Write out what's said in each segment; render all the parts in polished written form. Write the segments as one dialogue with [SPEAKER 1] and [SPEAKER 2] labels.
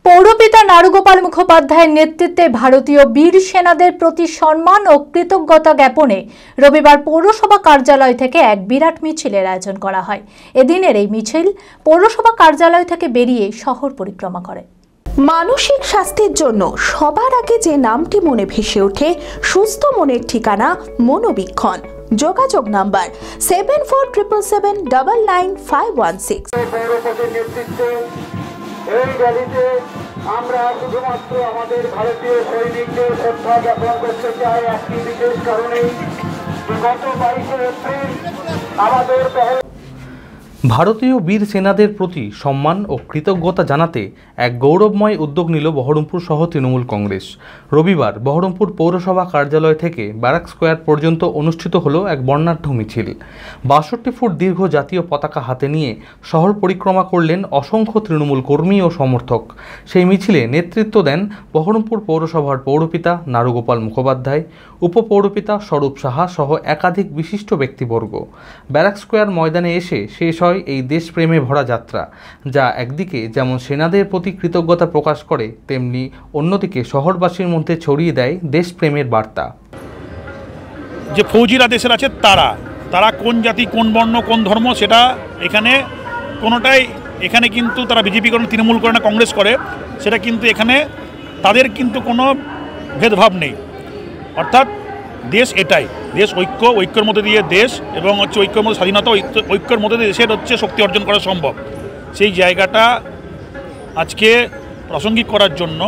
[SPEAKER 1] পৌরপিতা নারুগোপাল মুখোপাধ্যায়ের নেতৃত্বে ভারতীয় বীর সেনাদের প্রতি সম্মান ও কৃতজ্ঞতা জ্ঞাপনে রবিবার পৌরসভা কার্যালয় থেকে এক বিরাট মিছিলের আয়োজন করা হয়। এদিনের এই মিছিল পৌরসভা কার্যালয় থেকে বেরিয়ে শহর পরিক্রমা করে।
[SPEAKER 2] মানসিক স্বাস্থ্যের জন্য সবার আগে যে নামটি মনে ভেসে ওঠে, সুস্থ মনের ঠিকানা মনোবীক্ষণ। যোগাযোগ নাম্বার 7477799516।
[SPEAKER 3] এই র্যালিতে আমরা শুধুমাত্র আমাদের ভারতীয় সৈনিকদের শ্রদ্ধা জ্ঞাপন করতে চাই একটি বিশেষ কারণেই, গত 22শে এপ্রিল আমাদের
[SPEAKER 4] ভারতীয় বীর সেনাদের প্রতি সম্মান ও কৃতজ্ঞতা জানাতে এক গৌরবময় উদ্যোগ নিল বহরমপুর সহ তৃণমূল কংগ্রেস। রবিবার বহরমপুর পৌরসভা কার্যালয় থেকে ব্যারাক স্কোয়ার পর্যন্ত অনুষ্ঠিত হলো এক বর্ণাঢ্য মিছিল। 62 ফুট দীর্ঘ জাতীয় পতাকা হাতে নিয়ে শহর পরিক্রমা করলেন অসংখ্য তৃণমূল কর্মী ও সমর্থক। সেই মিছিলে নেতৃত্ব দেন বহরমপুর পৌরসভার পৌরপিতা নারুগোপাল মুখোপাধ্যায়, উপপৌরপিতা স্বরূপ সাহা সহ একাধিক বিশিষ্ট ব্যক্তিবর্গ। ব্যারাক স্কোয়ার ময়দানে এসে শেষ হয় এই দেশপ্রেমে ভরা যাত্রা, যা একদিকে যেমন সেনাদের প্রতি কৃতজ্ঞতা প্রকাশ করে, তেমনি অন্যদিকে শহরবাসীর মধ্যে ছড়িয়ে দেয় দেশপ্রেমের বার্তা।
[SPEAKER 5] যে ফৌজিরা দেশের আছে তারা কোন জাতি, কোন বর্ণ, কোন ধর্ম, সেটা এখানে কোনোটাই, এখানে কিন্তু তারা বিজেপি করে, তৃণমূল করে না, কংগ্রেস করে, সেটা কিন্তু এখানে তাদের কিন্তু কোনো ভেদভাব নেই। অর্থাৎ দেশ এটাই, দেশ ঐক্যের মধ্যে দিয়ে দেশ, এবং হচ্ছে ঐক্যের মধ্যে স্বাধীনতা, ঐক্যের মধ্যে দিয়ে দেশের হচ্ছে শক্তি অর্জন করা সম্ভব। সেই জায়গাটা আজকে প্রাসঙ্গিক করার জন্য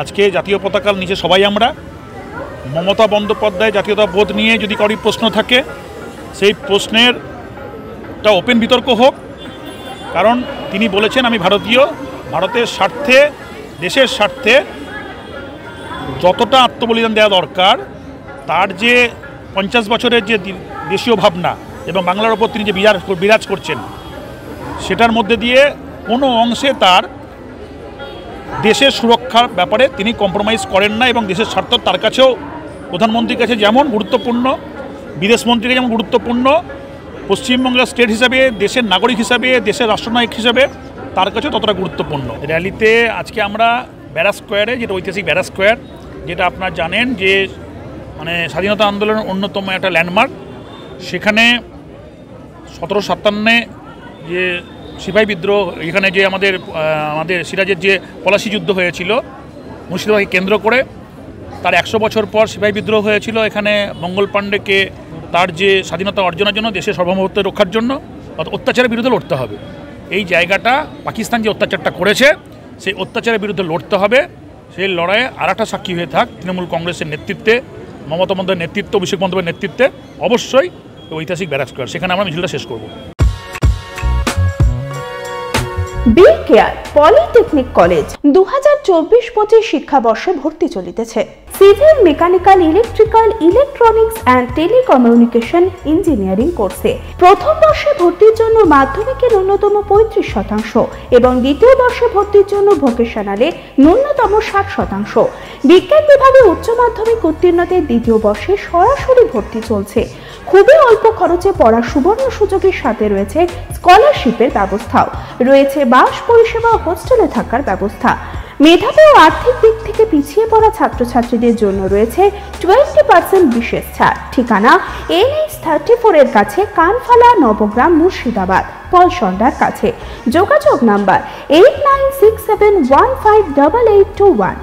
[SPEAKER 5] আজকে জাতীয় পতাকার নিচে সবাই আমরা মমতা বন্দ্যোপাধ্যায় জাতীয়তাবোধ নিয়ে যদি কারোর প্রশ্ন থাকে, সেই প্রশ্নের একটা ওপেন বিতর্ক হোক, কারণ তিনি বলেছেন আমি ভারতীয়, ভারতের স্বার্থে, দেশের স্বার্থে যতটা আত্মবলিদান দেওয়া দরকার, তার যে 50 বছরের যে দেশীয় ভাবনা এবং বাংলার ওপর তিনি যে বিরাজ করছেন, সেটার মধ্যে দিয়ে কোনো অংশে তার দেশের সুরক্ষার ব্যাপারে তিনি কম্প্রোমাইজ করেন না, এবং দেশের স্বার্থ তার কাছেও, প্রধানমন্ত্রীর কাছে যেমন গুরুত্বপূর্ণ, বিদেশমন্ত্রীর কাছে যেমন গুরুত্বপূর্ণ, পশ্চিমবঙ্গের স্টেট হিসাবে, দেশের নাগরিক হিসাবে, দেশের রাষ্ট্রনায়ক হিসাবে তার কাছেও ততটা গুরুত্বপূর্ণ। র্যালিতে আজকে আমরা ব্যারাক স্কোয়ারে, যেটা ঐতিহাসিক ব্যারাক স্কোয়ার, যেটা আপনারা জানেন যে মানে স্বাধীনতা আন্দোলনের অন্যতম একটা ল্যান্ডমার্ক, সেখানে 1757 যে সিপাহী বিদ্রোহ, এখানে যে আমাদের সিরাজের যে পলাশি যুদ্ধ হয়েছিল মুর্শিদাবাদকে কেন্দ্র করে, তার 100 বছর পর সিপাহী বিদ্রোহ হয়েছিল এখানে মঙ্গল পাণ্ডেকে তার যে স্বাধীনতা অর্জনের জন্য, দেশের সার্বভৌমত্ব রক্ষার জন্য, অত্যাচারের বিরুদ্ধে লড়তে হবে। এই জায়গাটা পাকিস্তান যে অত্যাচারটা করেছে, সেই অত্যাচারের বিরুদ্ধে লড়তে হবে। সেই লড়াইয়ে আর একটা সাক্ষী হয়ে থাক তৃণমূল কংগ্রেসের নেতৃত্বে, মমতা বন্দ্যোপাধ্যায়ের নেতৃত্বে, অভিষেক বন্দ্যোপাধ্যায়ের নেতৃত্বে অবশ্যই ঐতিহাসিক ব্যারাক স্কোয়ার, সেখানে আমরা মিছিলটা শেষ করব।
[SPEAKER 2] বি কেয়ার পলিটেকনিক কলেজ 2024-25 শিক্ষাবর্ষে ভর্তি চলিতেছে। Civil, mechanical, electrical, electronics and telecommunication engineering কোর্সে প্রথম বর্ষে ভর্তির জন্য মাধ্যমিকের ন্যূনতম 35% এবং দ্বিতীয় বর্ষে ভর্তির জন্য ভোকেশনালে ন্যূনতম 60%। বিজ্ঞান বিভাগে উচ্চ মাধ্যমিক উত্তীর্ণদের দ্বিতীয় বর্ষে সরাসরি ভর্তি চলছে। খুবই অল্প খরচে পড়ার সুবর্ণ সুযোগের সাথে রয়েছে স্কলারশিপের ব্যবস্থাও, রয়েছে বাস পরিষেবা ও হোস্টেলে থাকার ব্যবস্থা। মেধাবী ও আর্থিক দিক থেকে পিছিয়ে পড়া ছাত্রছাত্রীদের জন্য রয়েছে 20% বিশেষ ছাড়। ঠিকানা NH34 এর কাছে, কানফালা, নবগ্রাম, মুর্শিদাবাদ, পলসন্ডার কাছে। যোগাযোগ নাম্বার 8967158821।